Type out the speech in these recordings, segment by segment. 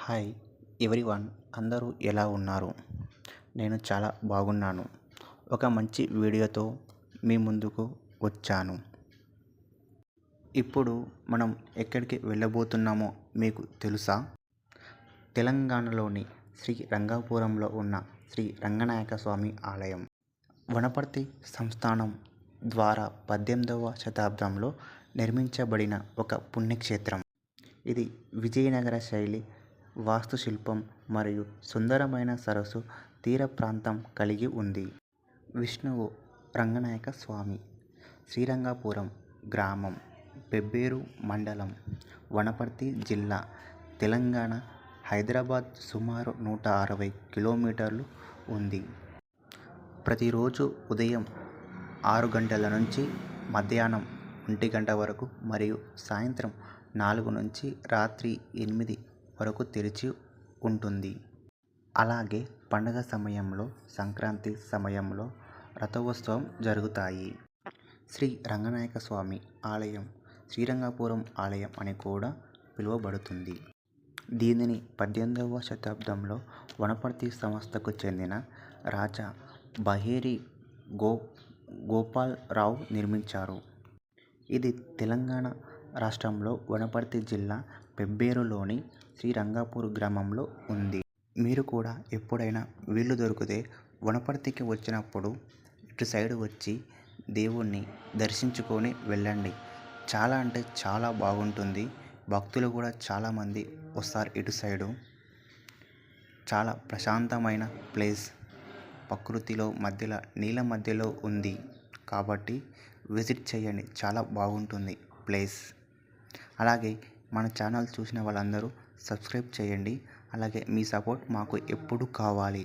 Hi everyone, అందరూ ఎలా ఉన్నారు? నేను చాలా బాగున్నాను. ఒక మంచి వీడియోతో మీ ముందుకు వచ్చాను. ఇప్పుడు మనం ఎక్కడికి వెళ్ళబోతున్నామో మీకు తెలుసా? తెలంగాణలోని శ్రీ రంగాపురంలో ఉన్న శ్రీ రంగనాయక స్వామి ఆలయం. వనపర్తి సంస్థానం ద్వారా 18వ శతాబ్దంలో నిర్మించబడిన ఒక పుణ్యక్షేత్రం. ఇది విజయనగర శైలి వాస్తుశిల్పం మరియు సుందరమైన సరస్సు తీర ప్రాంతం కలిగి ఉంది. విష్ణువు రంగనాయక స్వామి శ్రీరంగపురం గ్రామం, పెబ్బేరు మండలం, వనపర్తి జిల్లా, తెలంగాణ, హైదరాబాద్ సుమారు 160 కిలోమీటర్లు ఉంది. ప్రతిరోజు ఉదయం 6 గంటల నుంచి మధ్యాహ్నం 1 గంట వరకు మరియు సాయంత్రం 4 నుంచి రాత్రి 8 వరకు తెరిచి ఉంటుంది. అలాగే పండుగ సమయంలో, సంక్రాంతి సమయంలో రథోత్సవం జరుగుతాయి. శ్రీ రంగనాయక స్వామి ఆలయం శ్రీరంగపురం ఆలయం అని కూడా పిలువబడుతుంది. దీనిని 18వ శతాబ్దంలో వనపర్తి సంస్థకు చెందిన రాజా బహేరి గోపాలరావు నిర్మించారు. ఇది తెలంగాణ రాష్ట్రంలో వనపర్తి జిల్లా పెబ్బేరులోని శ్రీరంగపురం గ్రామంలో ఉంది. మీరు కూడా ఎప్పుడైనా వీలు దొరికితే వనపర్తికి వచ్చినప్పుడు ఇటు సైడ్ వచ్చి దేవుణ్ణి దర్శించుకొని వెళ్ళండి. చాలా అంటే చాలా బాగుంటుంది. భక్తులు కూడా చాలామంది వస్తారు ఇటు సైడు. చాలా ప్రశాంతమైన ప్లేస్, ప్రకృతిలో మధ్యలో నీళ్ళ మధ్యలో ఉంది కాబట్టి విజిట్ చేయండి. చాలా బాగుంటుంది ప్లేస్. అలాగే మన ఛానల్ చూసిన వాళ్ళందరూ సబ్స్క్రైబ్ చేయండి. అలాగే మీ సపోర్ట్ మాకు ఎప్పుడు కావాలి.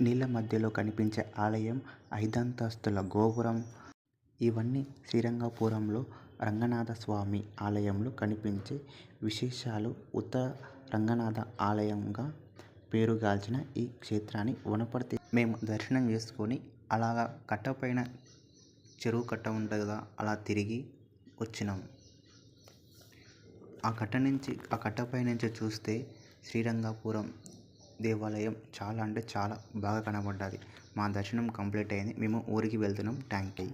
నీళ్ళ మధ్యలో కనిపించే ఆలయం, 5 అంతస్తుల గోపురం, ఇవన్నీ శ్రీరంగపురంలో రంగనాథ స్వామి ఆలయంలో కనిపించే విశేషాలు. ఉత్తర రంగనాథ ఆలయంగా పేరుగాంచిన ఈ క్షేత్రాన్ని వనపర్తి మేము దర్శనం చేసుకొని అలాగా కట్టపైన చెరువు కట్ట ఉంటుంది కదా, అలా తిరిగి వచ్చినాం. ఆ కట్టపై నుంచి చూస్తే శ్రీరంగపురం దేవాలయం చాలా అంటే చాలా బాగా కనబడ్డది. మా దర్శనం కంప్లీట్ అయింది. మేము ఊరికి వెళ్తున్నాం. Thank you.